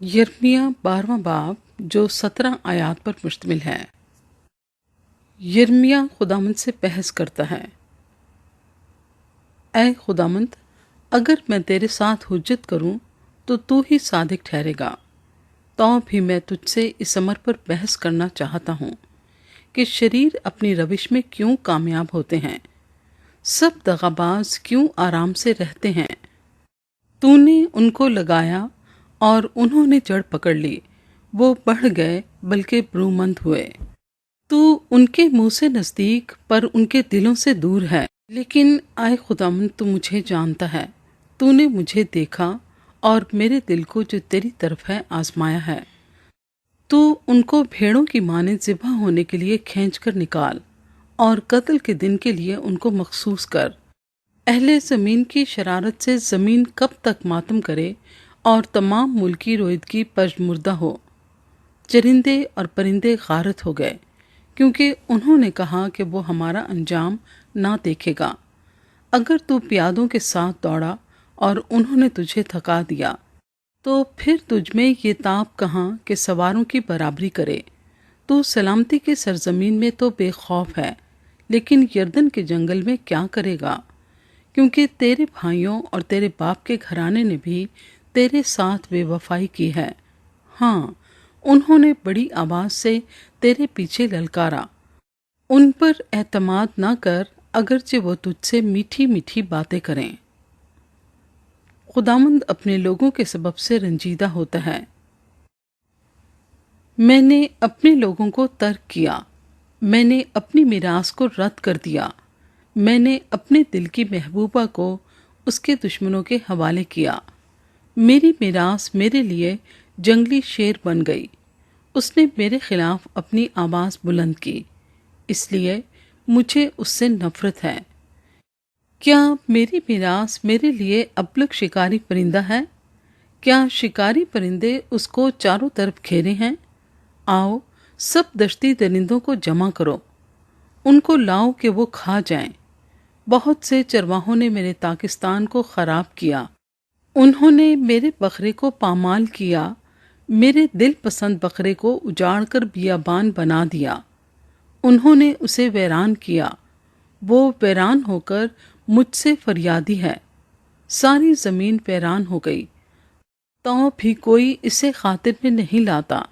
यिर्मयाह 12वां बाब जो 17 आयात पर मुश्तमिल है। यिर्मयाह खुदावंद से बहस करता है। ऐ खुदावंद, अगर मैं तेरे साथ हुज्जत करूं तो तू ही सादिक ठहरेगा। तो भी मैं तुझसे इस अमर पर बहस करना चाहता हूं कि शरीर अपनी रविश में क्यों कामयाब होते हैं, सब दगाबाज क्यों आराम से रहते हैं। तूने उनको लगाया और उन्होंने जड़ पकड़ ली, वो बढ़ गए बल्कि ब्रूमंद हुए। तू उनके मुंह से नजदीक पर उनके दिलों से दूर है। लेकिन आए खुदावंद, तू मुझे जानता है। तूने मुझे देखा और मेरे दिल को जो तेरी तरफ है आजमाया है। तू उनको भेड़ों की माने ज़िबा होने के लिए खींच कर निकाल और कत्ल के दिन के लिए उनको मखसूस कर। अहले ज़मीन की शरारत से ज़मीन कब तक मातम करे और तमाम मुल्की रोइदगी पजमुर्दा हो। चरिंदे और परिंदे गारत हो गए, क्योंकि उन्होंने कहा कि वो हमारा अंजाम ना देखेगा। अगर तू प्यादों के साथ दौड़ा और उन्होंने तुझे थका दिया, तो फिर तुझमें ये ताप कहाँ कि सवारों की बराबरी करे। तू सलामती की सरजमीन में तो बेखौफ है, लेकिन यर्दन के जंगल में क्या करेगा? क्योंकि तेरे भाइयों और तेरे बाप के घराने ने भी तेरे साथ बेवफाई की है। हाँ, उन्होंने बड़ी आवाज से तेरे पीछे ललकारा। उन पर एतमाद ना कर, अगरचे वो तुझसे मीठी मीठी बातें करें। खुदावंद अपने लोगों के सबब से रंजीदा होता है। मैंने अपने लोगों को तर्क किया, मैंने अपनी मिरास को रद्द कर दिया। मैंने अपने दिल की महबूबा को उसके दुश्मनों के हवाले किया। मेरी मिरास मेरे लिए जंगली शेर बन गई। उसने मेरे खिलाफ अपनी आवाज़ बुलंद की, इसलिए मुझे उससे नफरत है। क्या मेरी मिरास मेरे लिए अबलग शिकारी परिंदा है? क्या शिकारी परिंदे उसको चारों तरफ घेरे हैं? आओ, सब दश्ती दरिंदों को जमा करो, उनको लाओ कि वो खा जाएं। बहुत से चरवाहों ने मेरे ताकिस्तान को खराब किया। उन्होंने मेरे बकरे को पामाल किया, मेरे दिल पसंद बकरे को उजाड़ कर बियाबान बना दिया। उन्होंने उसे वैरान किया, वो वैरान होकर मुझसे फरियादी है। सारी जमीन वैरान हो गई, तो भी कोई इसे खातिर में नहीं लाता।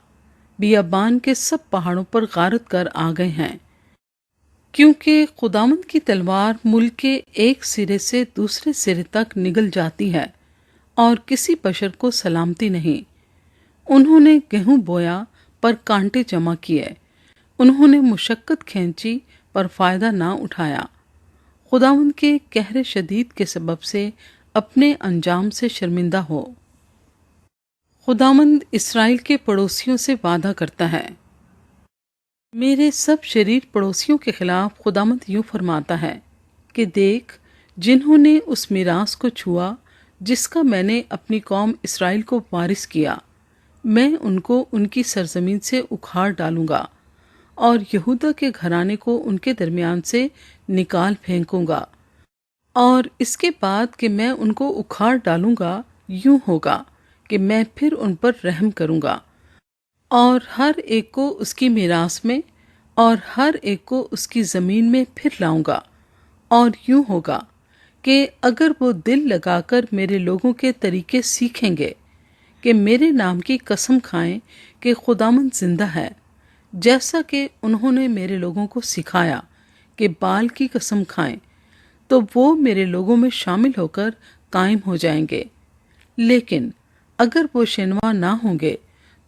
बियाबान के सब पहाड़ों पर गारत कर आ गए हैं, क्योंकि खुदावंद की तलवार मुल्क के एक सिरे से दूसरे सिरे तक निगल जाती है और किसी बशर को सलामती नहीं। उन्होंने गेहूं बोया पर कांटे जमा किए, उन्होंने मुशक्कत खींची पर फायदा ना उठाया। खुदावंद के कहरे शदीद के सबब से अपने अंजाम से शर्मिंदा हो। खुदावंद इसराइल के पड़ोसियों से वादा करता है। मेरे सब शरीर पड़ोसियों के खिलाफ खुदावंद यूं फरमाता है कि देख, जिन्होंने उस मिरास को छुआ जिसका मैंने अपनी कौम इसराइल को वारिस किया, मैं उनको उनकी सरजमीन से उखाड़ डालूंगा और यहूदा के घराने को उनके दरमियान से निकाल फेंकूंगा। और इसके बाद कि मैं उनको उखाड़ डालूंगा, यूं होगा कि मैं फिर उन पर रहम करूंगा और हर एक को उसकी मिरास में और हर एक को उसकी ज़मीन में फिर लाऊंगा। और यूं होगा कि अगर वो दिल लगाकर मेरे लोगों के तरीके सीखेंगे कि मेरे नाम की कसम खाएं कि खुदावंद जिंदा है, जैसा कि उन्होंने मेरे लोगों को सिखाया कि बाल की कसम खाएं, तो वो मेरे लोगों में शामिल होकर कायम हो जाएंगे। लेकिन अगर वो शिनवा ना होंगे,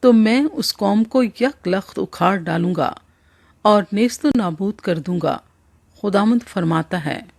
तो मैं उस कौम को यकलख्त उखाड़ डालूंगा और नेस्तो नाबूद कर दूंगा। खुदावंद फरमाता है।